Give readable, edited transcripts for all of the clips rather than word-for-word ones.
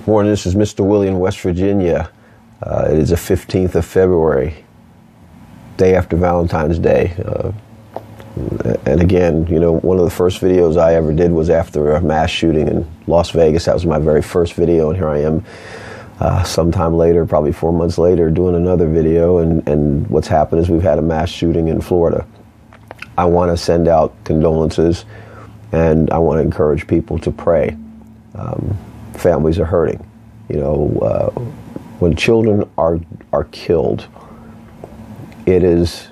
Morning, this is Mr. Willie in West Virginia. It is the 15th of February, day after Valentine's Day. And again, you know, one of the first videos I ever did was after a mass shooting in Las Vegas. That was my very first video, and here I am sometime later, probably 4 months later, doing another video. And what's happened is we've had a mass shooting in Florida. I want to send out condolences, and I want to encourage people to pray. Families are hurting. You know, when children are killed, it is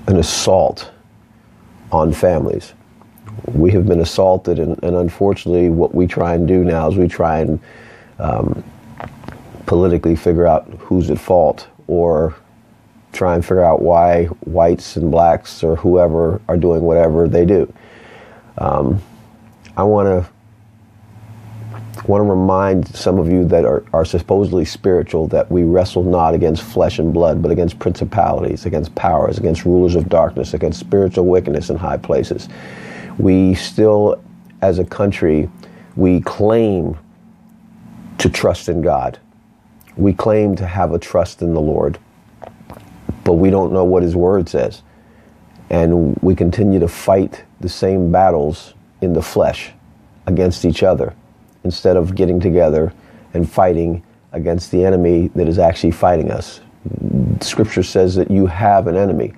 an assault on families. We have been assaulted, and unfortunately what we try and do now is we try and politically figure out who's at fault, or try and figure out why whites and blacks or whoever are doing whatever they do. I want to remind some of you that are supposedly spiritual that we wrestle not against flesh and blood, but against principalities, against powers, against rulers of darkness, against spiritual wickedness in high places. We still, as a country, we claim to trust in God. We claim to have a trust in the Lord, but we don't know what His Word says. And we continue to fight the same battles in the flesh against each other, instead of getting together and fighting against the enemy that is actually fighting us. Scripture says that you have an enemy.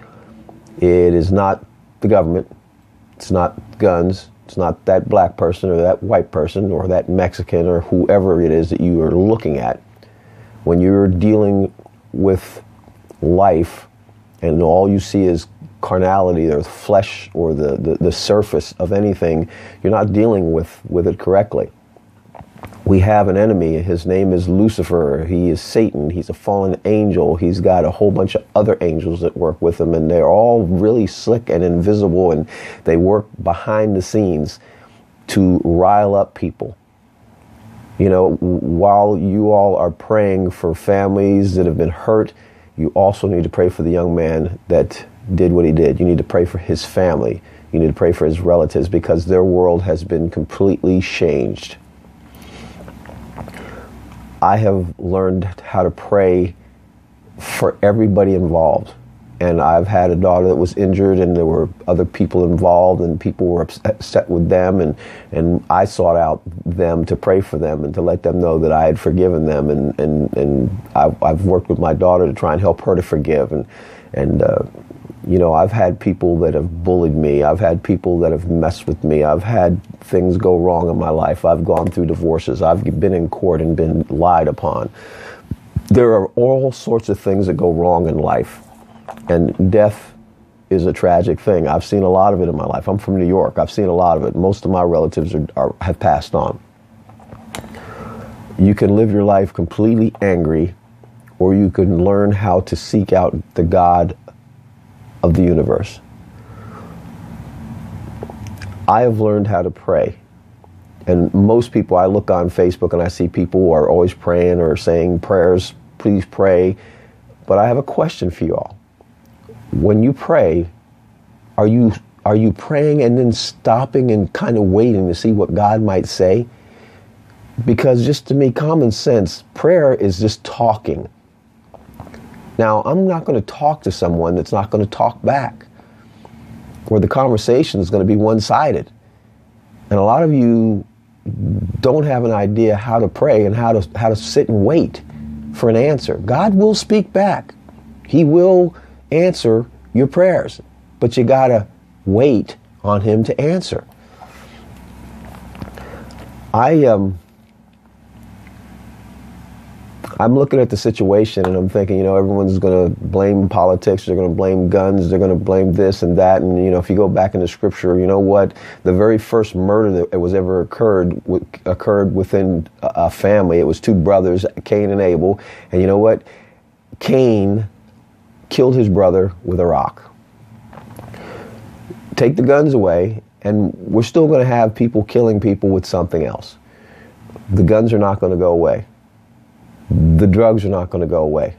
It is not the government. It's not guns. It's not that black person or that white person or that Mexican or whoever it is that you are looking at. When you're dealing with life and all you see is carnality or flesh or the surface of anything, you're not dealing with it correctly. We have an enemy. His name is Lucifer. He is Satan. He's a fallen angel. He's got a whole bunch of other angels that work with him, and they're all really slick and invisible, and they work behind the scenes to rile up people. You know, while you all are praying for families that have been hurt, you also need to pray for the young man that did what he did. You need to pray for his family. You need to pray for his relatives, because their world has been completely changed. I have learned how to pray for everybody involved. And I've had a daughter that was injured, and there were other people involved, and people were upset with them, and I sought out them to pray for them and to let them know that I had forgiven them, and I've worked with my daughter to try and help her to forgive, and you know, I've had people that have bullied me. I've had people that have messed with me. I've had things go wrong in my life. I've gone through divorces. I've been in court and been lied upon. There are all sorts of things that go wrong in life. And death is a tragic thing. I've seen a lot of it in my life. I'm from New York. I've seen a lot of it. Most of my relatives have passed on. You can live your life completely angry, or you can learn how to seek out the God of the universe. I have learned how to pray. And most people, I look on Facebook and I see people who are always praying or saying prayers, please pray. But I have a question for you all. When you pray, are you praying and then stopping and kind of waiting to see what God might say? Because just to me, common sense, prayer is just talking. Now, I'm not going to talk to someone that's not going to talk back, or the conversation is going to be one-sided. And a lot of you don't have an idea how to pray and how to sit and wait for an answer. God will speak back. He will answer your prayers, but you got to wait on Him to answer. I'm looking at the situation and I'm thinking, you know, everyone's going to blame politics, they're going to blame guns, they're going to blame this and that. And, you know, if you go back into Scripture, you know what? The very first murder that was ever occurred within a family. It was two brothers, Cain and Abel. And you know what? Cain killed his brother with a rock. Take the guns away, and we're still going to have people killing people with something else. The guns are not going to go away. The drugs are not going to go away.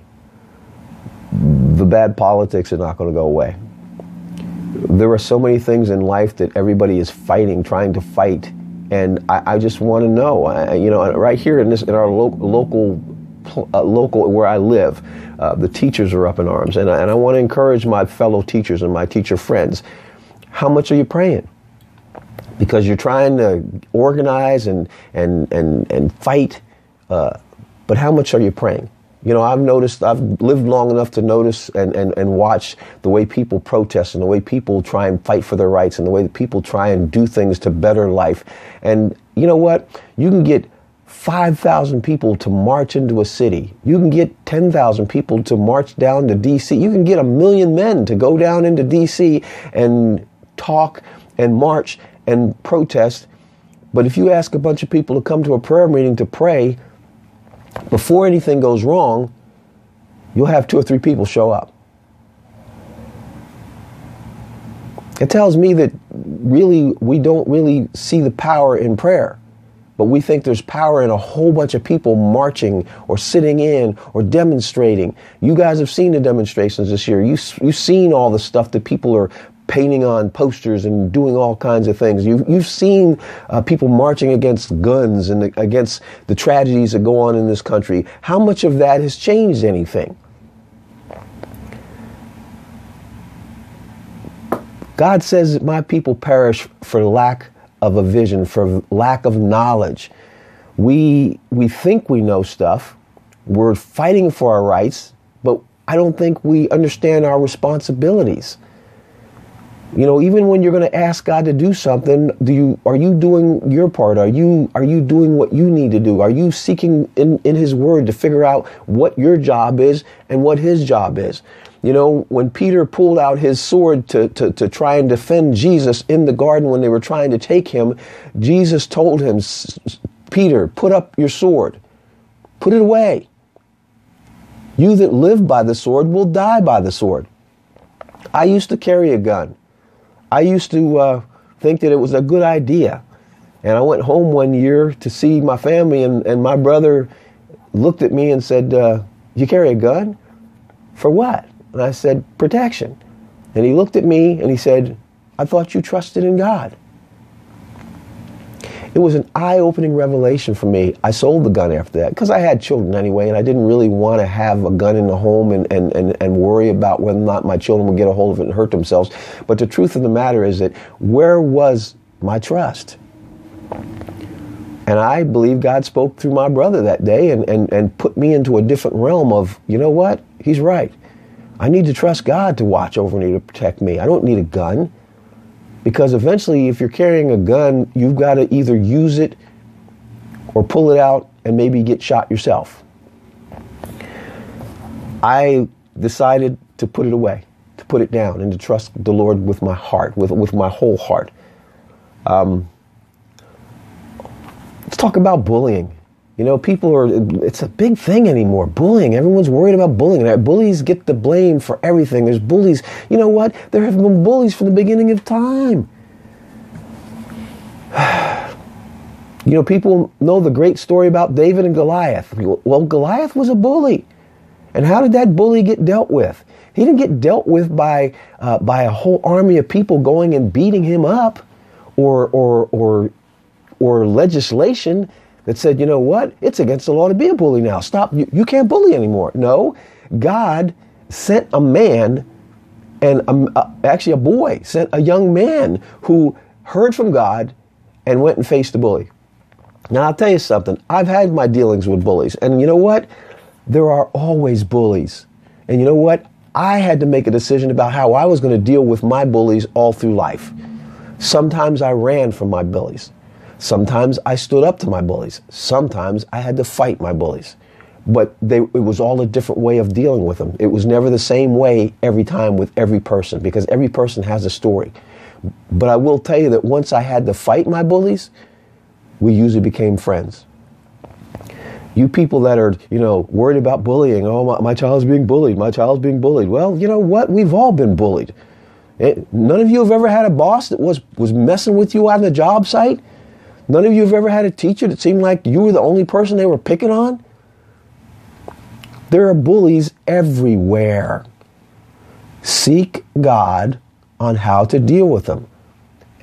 The bad politics are not going to go away. There are so many things in life that everybody is fighting, trying to fight And I just want to know, right here in our local where I live, the teachers are up in arms, and I want to encourage my fellow teachers and my teacher friends. How much are you praying? Because you're trying to organize and fight, but how much are you praying? I've lived long enough to notice and watch the way people protest and the way people try and fight for their rights and the way that people try and do things to better life. And you know what? You can get 5,000 people to march into a city. You can get 10,000 people to march down to D.C. You can get 1 million men to go down into D.C. and talk and march and protest. But if you ask a bunch of people to come to a prayer meeting to pray, before anything goes wrong, you'll have 2 or 3 people show up. It tells me that really we don't really see the power in prayer, but we think there's power in a whole bunch of people marching or sitting in or demonstrating. You guys have seen the demonstrations this year. You've seen all the stuff that people are painting on posters and doing all kinds of things. You've seen people marching against guns and against the tragedies that go on in this country. How much of that has changed anything? God says that my people perish for lack of a vision, for lack of knowledge. We think we know stuff. We're fighting for our rights, but I don't think we understand our responsibilities. Even when you're going to ask God to do something, are you doing your part? Are you doing what you need to do? Are you seeking in His Word to figure out what your job is and what His job is? When Peter pulled out his sword to try and defend Jesus in the garden when they were trying to take him, Jesus told him, Peter, put up your sword. Put it away. You that live by the sword will die by the sword. I used to carry a gun. I used to think that it was a good idea. And I went home one year to see my family, and my brother looked at me and said, you carry a gun? For what? And I said, protection. And he looked at me and he said, I thought you trusted in God. It was an eye-opening revelation for me. I sold the gun after that because I had children anyway, and I didn't really want to have a gun in the home and worry about whether or not my children would get a hold of it and hurt themselves. But the truth of the matter is that where was my trust? And I believe God spoke through my brother that day and put me into a different realm of, you know what? He's right. I need to trust God to watch over me, to protect me. I don't need a gun. Because eventually, if you're carrying a gun, you've got to either use it or pull it out and maybe get shot yourself. I decided to put it away, to put it down, and to trust the Lord with my heart, with my whole heart. Let's talk about bullying. It's a big thing anymore. Bullying. Everyone's worried about bullying. Bullies get the blame for everything. There's bullies. You know what? There have been bullies from the beginning of time. People know the great story about David and Goliath. Well, Goliath was a bully. And how did that bully get dealt with? He didn't get dealt with by a whole army of people going and beating him up or legislation that said, you know what, it's against the law to be a bully now. Stop, you can't bully anymore. No, God sent a man, and actually a boy, sent a young man who heard from God and went and faced the bully. Now, I'll tell you something. I've had my dealings with bullies, and you know what? There are always bullies. And you know what? I had to make a decision about how I was going to deal with my bullies all through life. Sometimes I ran from my bullies. Sometimes I stood up to my bullies. Sometimes I had to fight my bullies. But it was all a different way of dealing with them. It was never the same way every time with every person, because every person has a story. But I will tell you that once I had to fight my bullies, we usually became friends. You people that are, worried about bullying, oh, my child's being bullied, my child's being bullied. Well, you know what? We've all been bullied. None of you have ever had a boss that was messing with you on the job site? None of you have ever had a teacher that seemed like you were the only person they were picking on? There are bullies everywhere. Seek God on how to deal with them.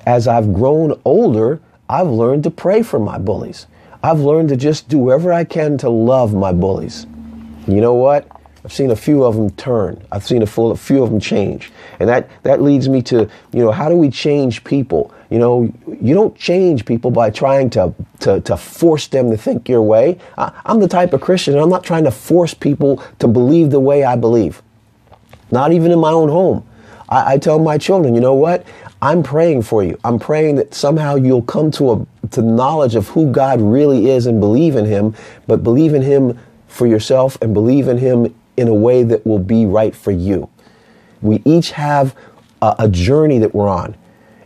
As I've grown older, I've learned to pray for my bullies. I've learned to just do whatever I can to love my bullies. You know what? I've seen a few of them turn. I've seen a few of them change. And that leads me to, how do we change people? You don't change people by trying to force them to think your way. I'm the type of Christian, and I'm not trying to force people to believe the way I believe. Not even in my own home. I tell my children, you know what? I'm praying for you. I'm praying that somehow you'll come to knowledge of who God really is and believe in him, but believe in him for yourself and believe in him in a way that will be right for you. We each have a journey that we're on.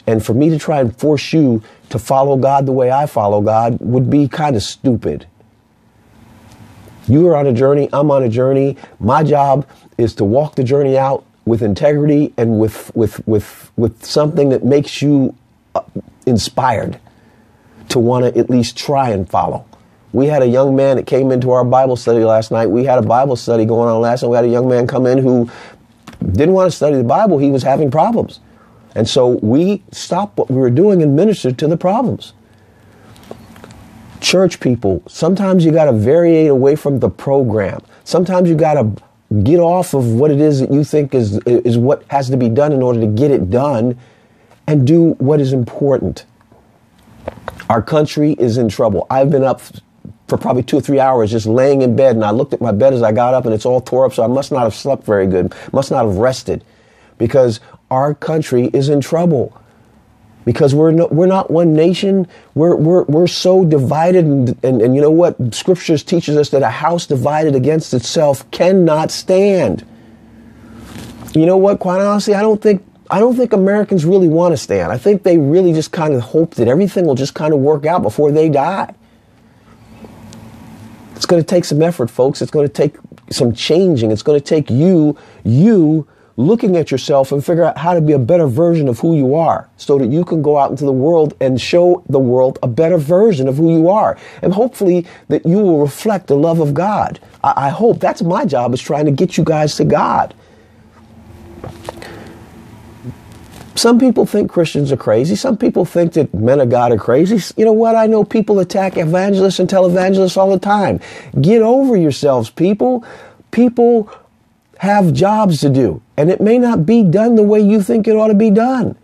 And for me to try and force you to follow God the way I follow God would be kind of stupid. You are on a journey. I'm on a journey. My job is to walk the journey out with integrity and with something that makes you inspired to want to at least try and follow. We had a young man that came into our Bible study last night. We had a Bible study going on last night. We had a young man come in who didn't want to study the Bible. He was having problems. And so we stopped what we were doing and ministered to the problems. Church people, sometimes you got to variate away from the program. Sometimes you got to get off of what it is that you think is what has to be done in order to get it done and do what is important. Our country is in trouble. I've been up for probably 2 or 3 hours just laying in bed, and I looked at my bed as I got up and it's all tore up, so I must not have slept very good, must not have rested, because our country is in trouble. Because we're not one nation. We're so divided, and you know what? Scriptures teaches us that a house divided against itself cannot stand. You know what? Quite honestly, I don't think Americans really want to stand. I think they really just kind of hope that everything will just kind of work out before they die. It's going to take some effort, folks. It's going to take some changing. It's going to take you looking at yourself and figure out how to be a better version of who you are so that you can go out into the world and show the world a better version of who you are. And hopefully that you will reflect the love of God. I hope. That's my job, is trying to get you guys to God. Some people think Christians are crazy. Some people think that men of God are crazy. You know what? I know people attack evangelists and televangelists all the time. Get over yourselves, people. People have jobs to do, and it may not be done the way you think it ought to be done.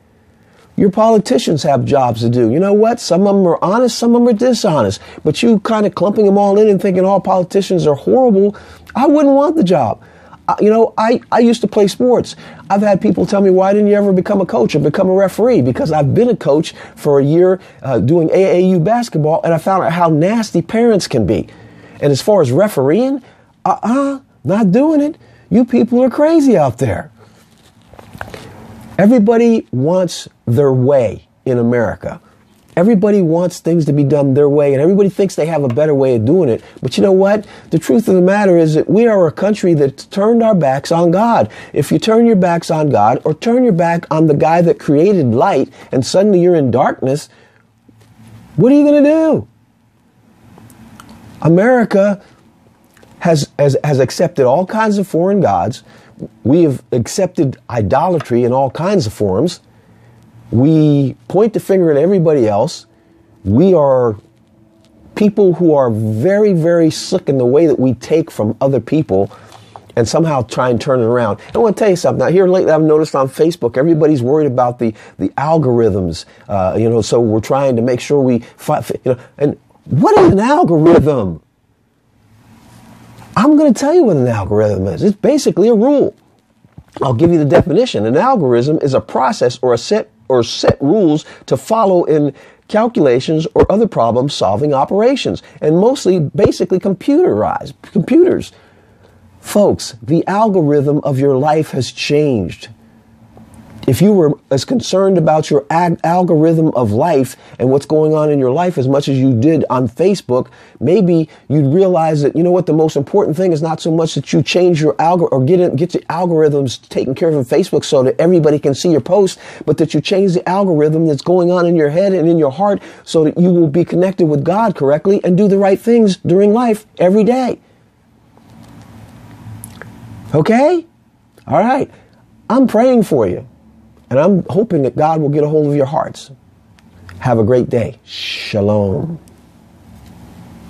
Your politicians have jobs to do. You know what? Some of them are honest, some of them are dishonest. But you kind of clumping them all in and thinking all politicians are horrible, I wouldn't want the job. I used to play sports. I've had people tell me, why didn't you ever become a coach or become a referee? Because I've been a coach for a year doing AAU basketball, and I found out how nasty parents can be. And as far as refereeing, not doing it. You people are crazy out there. Everybody wants their way in America. Everybody wants things to be done their way, and everybody thinks they have a better way of doing it. But you know what? The truth of the matter is that we are a country that's turned our backs on God. If you turn your backs on God, or turn your back on the guy that created light, and suddenly you're in darkness, what are you going to do? America has accepted all kinds of foreign gods. We have accepted idolatry in all kinds of forms. We point the finger at everybody else. We are people who are very, very slick in the way that we take from other people and somehow try and turn it around. I want to tell you something. Now, here lately, I've noticed on Facebook, everybody's worried about the algorithms. So we're trying to make sure we and what is an algorithm? I'm going to tell you what an algorithm is. It's basically a rule. I'll give you the definition. An algorithm is a process or set rules to follow in calculations or other problem-solving operations, and mostly basically computers. Folks, the algorithm of your life has changed. If you were as concerned about your algorithm of life and what's going on in your life as much as you did on Facebook, maybe you'd realize that, you know what, the most important thing is not so much that you change your algorithm or get the algorithms taken care of on Facebook so that everybody can see your post, but that you change the algorithm that's going on in your head and in your heart so that you will be connected with God correctly and do the right things during life every day. Okay? All right. I'm praying for you. And I'm hoping that God will get a hold of your hearts. Have a great day. Shalom.